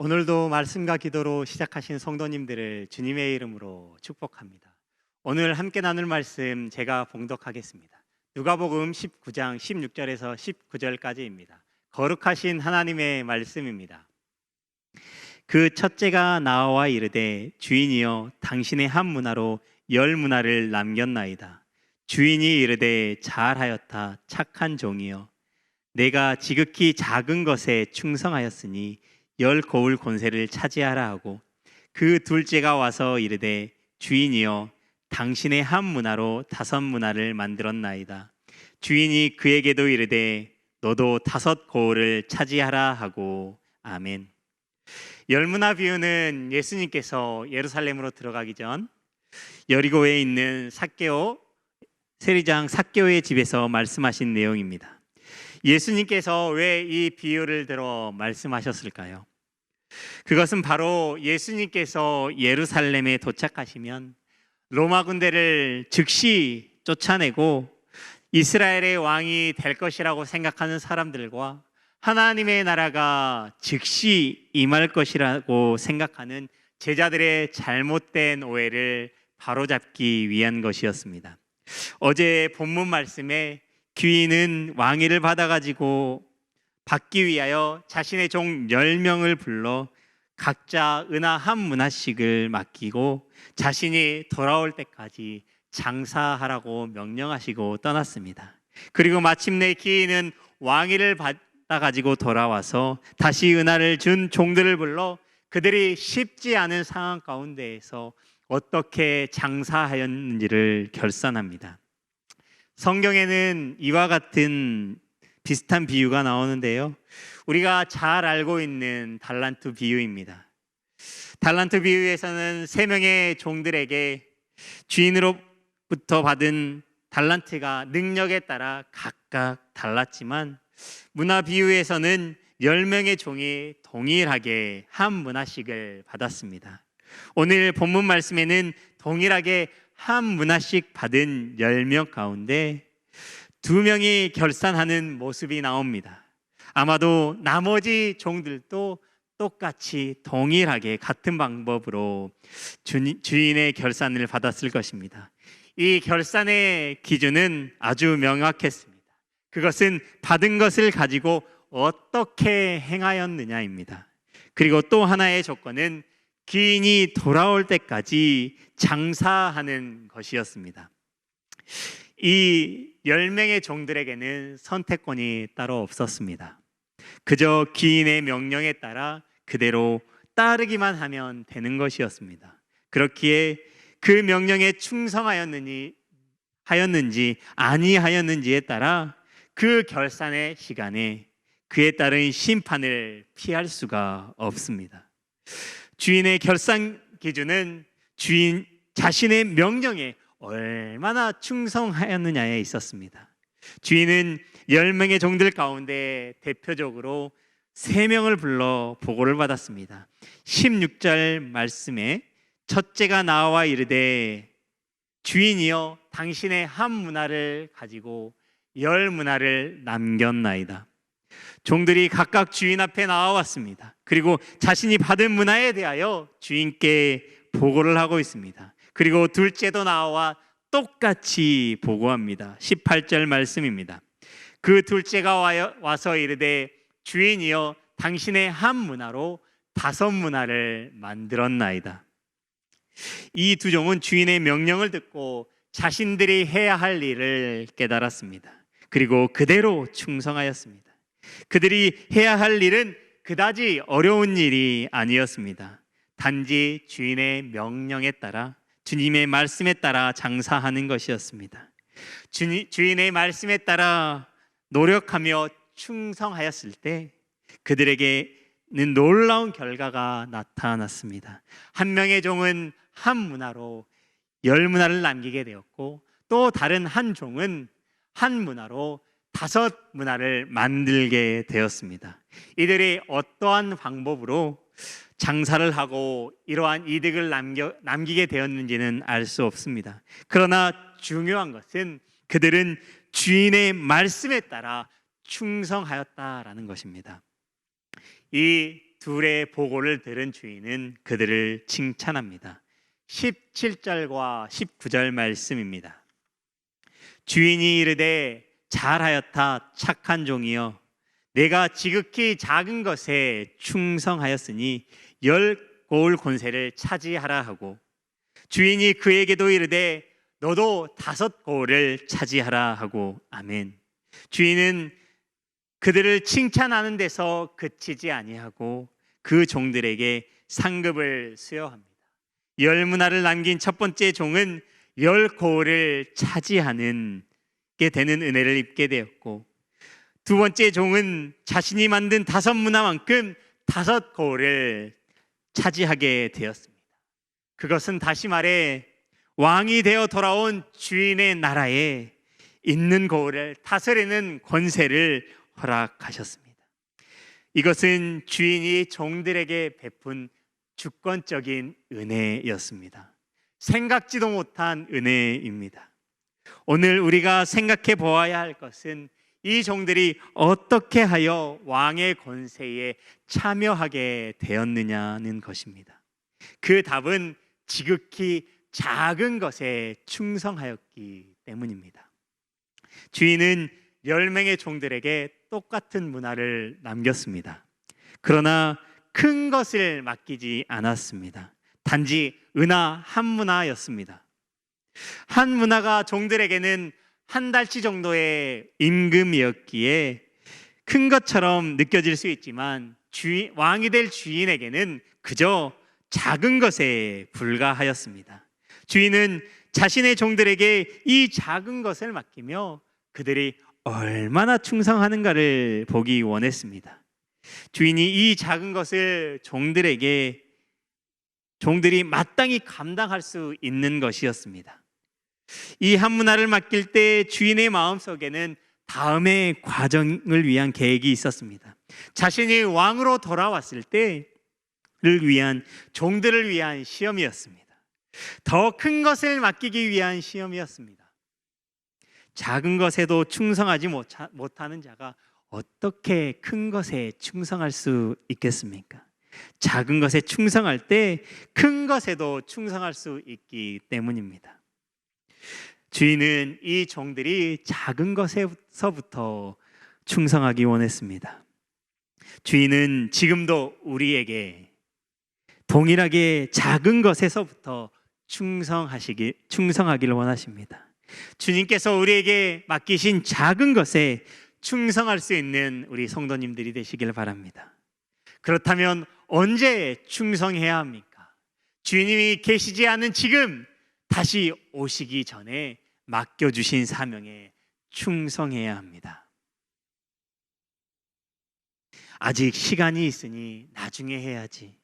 오늘도 말씀과 기도로 시작하신 성도님들을 주님의 이름으로 축복합니다. 오늘 함께 나눌 말씀 제가 봉독하겠습니다. 누가복음 19장 16절에서 19절까지입니다. 거룩하신 하나님의 말씀입니다. 그 첫째가 나와 이르되 주인이여 당신의 한 문화로 10문화를 남겼나이다. 주인이 이르되 잘하였다 착한 종이여 내가 지극히 작은 것에 충성하였으니 10거울 권세를 차지하라 하고 그 둘째가 와서 이르되 주인이여 당신의 한 문화로 5문화를 만들었나이다. 주인이 그에게도 이르되 너도 5거울을 차지하라 하고 아멘. 10문화 비유는 예수님께서 예루살렘으로 들어가기 전 여리고에 있는 세리장 삭개오의 집에서 말씀하신 내용입니다. 예수님께서 왜 이 비유를 들어 말씀하셨을까요? 그것은 바로 예수님께서 예루살렘에 도착하시면 로마 군대를 즉시 쫓아내고 이스라엘의 왕이 될 것이라고 생각하는 사람들과 하나님의 나라가 즉시 임할 것이라고 생각하는 제자들의 잘못된 오해를 바로잡기 위한 것이었습니다. 어제 본문 말씀에 귀인은 왕위를 받기 위하여 자신의 종 10명을 불러 각자 은하 한 문화씩을 맡기고 자신이 돌아올 때까지 장사하라고 명령하시고 떠났습니다. 그리고 마침내 귀인은 왕위를 받아가지고 돌아와서 다시 은하를 준 종들을 불러 그들이 쉽지 않은 상황 가운데에서 어떻게 장사하였는지를 결산합니다. 성경에는 이와 같은 비슷한 비유가 나오는데요. 우리가 잘 알고 있는 달란트 비유입니다. 달란트 비유에서는 3명의 종들에게 주인으로부터 받은 달란트가 능력에 따라 각각 달랐지만 문화 비유에서는 10명의 종이 동일하게 한 문화씩을 받았습니다. 오늘 본문 말씀에는 동일하게 한 문화씩 받은 10명 가운데 2명이 결산하는 모습이 나옵니다. 아마도 나머지 종들도 똑같이 동일하게 같은 방법으로 주인의 결산을 받았을 것입니다. 이 결산의 기준은 아주 명확했습니다. 그것은 받은 것을 가지고 어떻게 행하였느냐입니다. 그리고 또 하나의 조건은 귀인이 돌아올 때까지 장사하는 것이었습니다. 이 10명의 종들에게는 선택권이 따로 없었습니다. 그저 귀인의 명령에 따라 그대로 따르기만 하면 되는 것이었습니다. 그렇기에 그 명령에 충성하였는지 아니하였는지에 따라 그 결산의 시간에 그에 따른 심판을 피할 수가 없습니다. 주인의 결산 기준은 주인 자신의 명령에 얼마나 충성하였느냐에 있었습니다. 주인은 10명의 종들 가운데 대표적으로 3명을 불러 보고를 받았습니다. 16절 말씀에 첫째가 나와 이르되 주인이여 당신의 한 문화를 가지고 10문화를 남겼나이다. 종들이 각각 주인 앞에 나와왔습니다. 그리고 자신이 받은 문화에 대하여 주인께 보고를 하고 있습니다. 그리고 둘째도 나와 똑같이 보고합니다. 18절 말씀입니다. 그 둘째가 와서 이르되 주인이여 당신의 한 문화로 5문화를 만들었나이다. 이 2종은 주인의 명령을 듣고 자신들이 해야 할 일을 깨달았습니다. 그리고 그대로 충성하였습니다. 그들이 해야 할 일은 그다지 어려운 일이 아니었습니다. 단지 주인의 명령에 따라 주님의 말씀에 따라 장사하는 것이었습니다. 주인의 말씀에 따라 노력하며 충성하였을 때 그들에게는 놀라운 결과가 나타났습니다. 한 명의 종은 한 문화로 10문화를 남기게 되었고 또 다른 한 종은 한 문화로 5문화를 만들게 되었습니다. 이들이 어떠한 방법으로 장사를 하고 이러한 이득을 남기게 되었는지는 알 수 없습니다. 그러나 중요한 것은 그들은 주인의 말씀에 따라 충성하였다라는 것입니다. 이 둘의 보고를 들은 주인은 그들을 칭찬합니다. 17절과 19절 말씀입니다. 주인이 이르되 잘하였다 착한 종이여, 내가 지극히 작은 것에 충성하였으니 10고을 권세를 차지하라 하고, 주인이 그에게도 이르되 너도 5고을을 차지하라 하고. 아멘. 주인은 그들을 칭찬하는 데서 그치지 아니하고 그 종들에게 상급을 수여합니다. 10문화를 남긴 첫 번째 종은 10고을을 차지하는 게 되는 은혜를 입게 되었고, 두 번째 종은 자신이 만든 5문화만큼 5고을을 차지하게 되었습니다. 그것은 다시 말해 왕이 되어 돌아온 주인의 나라에 있는 고을을 다스리는 권세를 허락하셨습니다. 이것은 주인이 종들에게 베푼 주권적인 은혜였습니다. 생각지도 못한 은혜입니다. 오늘 우리가 생각해 보아야 할 것은 이 종들이 어떻게 하여 왕의 권세에 참여하게 되었느냐는 것입니다. 그 답은 지극히 작은 것에 충성하였기 때문입니다. 주인은 10명의 종들에게 똑같은 문화를 남겼습니다. 그러나 큰 것을 맡기지 않았습니다. 단지 은하 한 문화였습니다. 한 문화가 종들에게는 한 달치 정도의 임금이었기에 큰 것처럼 느껴질 수 있지만 왕이 될 주인에게는 그저 작은 것에 불과하였습니다. 주인은 자신의 종들에게 이 작은 것을 맡기며 그들이 얼마나 충성하는가를 보기 원했습니다. 주인이 이 작은 것을 종들이 마땅히 감당할 수 있는 것이었습니다. 이 한 문화를 맡길 때 주인의 마음속에는 다음의 과정을 위한 계획이 있었습니다. 자신이 왕으로 돌아왔을 때를 위한, 종들을 위한 시험이었습니다. 더 큰 것을 맡기기 위한 시험이었습니다. 작은 것에도 충성하지 못하는 자가 어떻게 큰 것에 충성할 수 있겠습니까? 작은 것에 충성할 때 큰 것에도 충성할 수 있기 때문입니다. 주인은 이 종들이 작은 것에서부터 충성하기 원했습니다. 주인은 지금도 우리에게 동일하게 작은 것에서부터 충성하기를 원하십니다. 주님께서 우리에게 맡기신 작은 것에 충성할 수 있는 우리 성도님들이 되시길 바랍니다. 그렇다면 언제 충성해야 합니까? 주님이 계시지 않은 지금, 다시 오시기 전에 맡겨주신 사명에 충성해야 합니다. 아직 시간이 있으니 나중에 해야지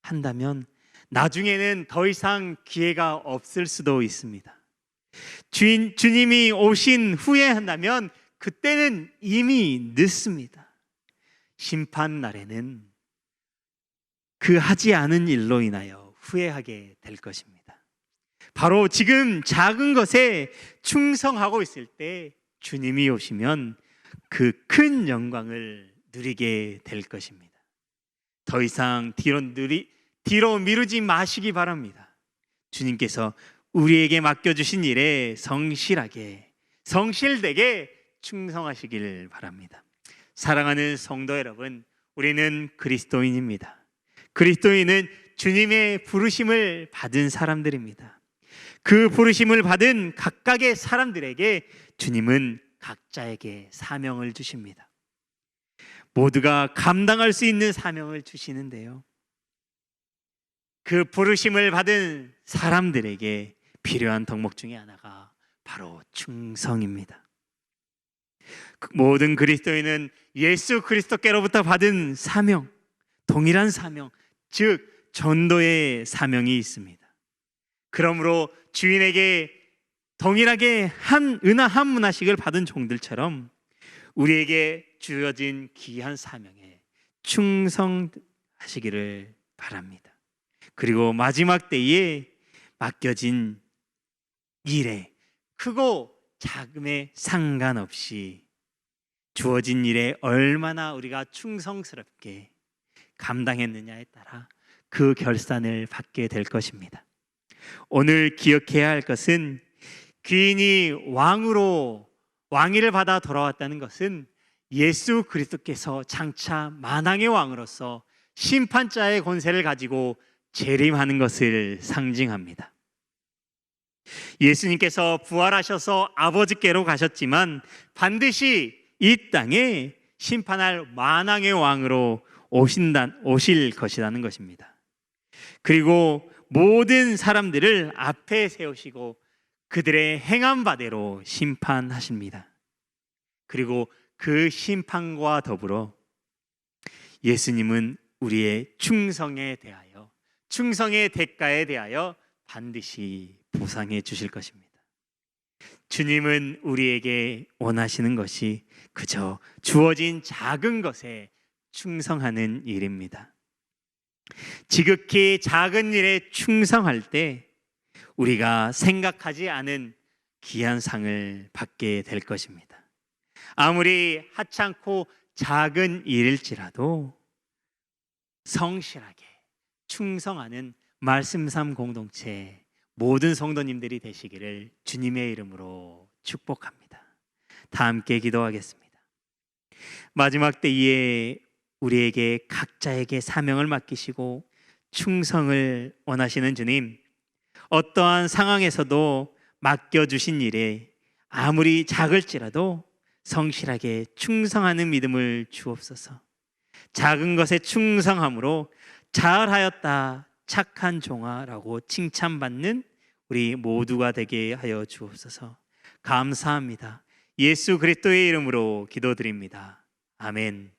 한다면 나중에는 더 이상 기회가 없을 수도 있습니다. 주님이 오신 후에 한다면 그때는 이미 늦습니다. 심판 날에는 그 하지 않은 일로 인하여 후회하게 될 것입니다. 바로 지금 작은 것에 충성하고 있을 때 주님이 오시면 그 큰 영광을 누리게 될 것입니다. 더 이상 뒤로 미루지 마시기 바랍니다. 주님께서 우리에게 맡겨주신 일에 성실되게 충성하시길 바랍니다. 사랑하는 성도 여러분, 우리는 그리스도인입니다. 그리스도인은 주님의 부르심을 받은 사람들입니다. 그 부르심을 받은 각각의 사람들에게 주님은 각자에게 사명을 주십니다. 모두가 감당할 수 있는 사명을 주시는데요, 그 부르심을 받은 사람들에게 필요한 덕목 중에 하나가 바로 충성입니다. 모든 그리스도인은 예수 그리스도께로부터 받은 사명, 동일한 사명, 즉 전도의 사명이 있습니다. 그러므로 주인에게 동일하게 은하 한 문화씩을 받은 종들처럼 우리에게 주어진 귀한 사명에 충성하시기를 바랍니다. 그리고 마지막 때에 맡겨진 일에 크고 작음에 상관없이 주어진 일에 얼마나 우리가 충성스럽게 감당했느냐에 따라 그 결산을 받게 될 것입니다. 오늘 기억해야 할 것은 귀인이 왕위를 받아 돌아왔다는 것은 예수 그리스도께서 장차 만왕의 왕으로서 심판자의 권세를 가지고 재림하는 것을 상징합니다. 예수님께서 부활하셔서 아버지께로 가셨지만 반드시 이 땅에 심판할 만왕의 왕으로 오실 것이라는 것입니다. 그리고 모든 사람들을 앞에 세우시고 그들의 행한 바대로 심판하십니다. 그리고 그 심판과 더불어 예수님은 우리의 충성에 대하여, 충성의 대가에 대하여 반드시 보상해 주실 것입니다. 주님은 우리에게 원하시는 것이 그저 주어진 작은 것에 충성하는 일입니다. 지극히 작은 일에 충성할 때 우리가 생각하지 않은 귀한 상을 받게 될 것입니다. 아무리 하찮고 작은 일일지라도 성실하게 충성하는 말씀삼 공동체 모든 성도님들이 되시기를 주님의 이름으로 축복합니다. 다 함께 기도하겠습니다. 마지막 때에 우리에게 각자에게 사명을 맡기시고 충성을 원하시는 주님, 어떠한 상황에서도 맡겨주신 일에 아무리 작을지라도 성실하게 충성하는 믿음을 주옵소서. 작은 것에 충성함으로 잘하였다 착한 종아라고 칭찬받는 우리 모두가 되게 하여 주옵소서. 감사합니다. 예수 그리스도의 이름으로 기도드립니다. 아멘.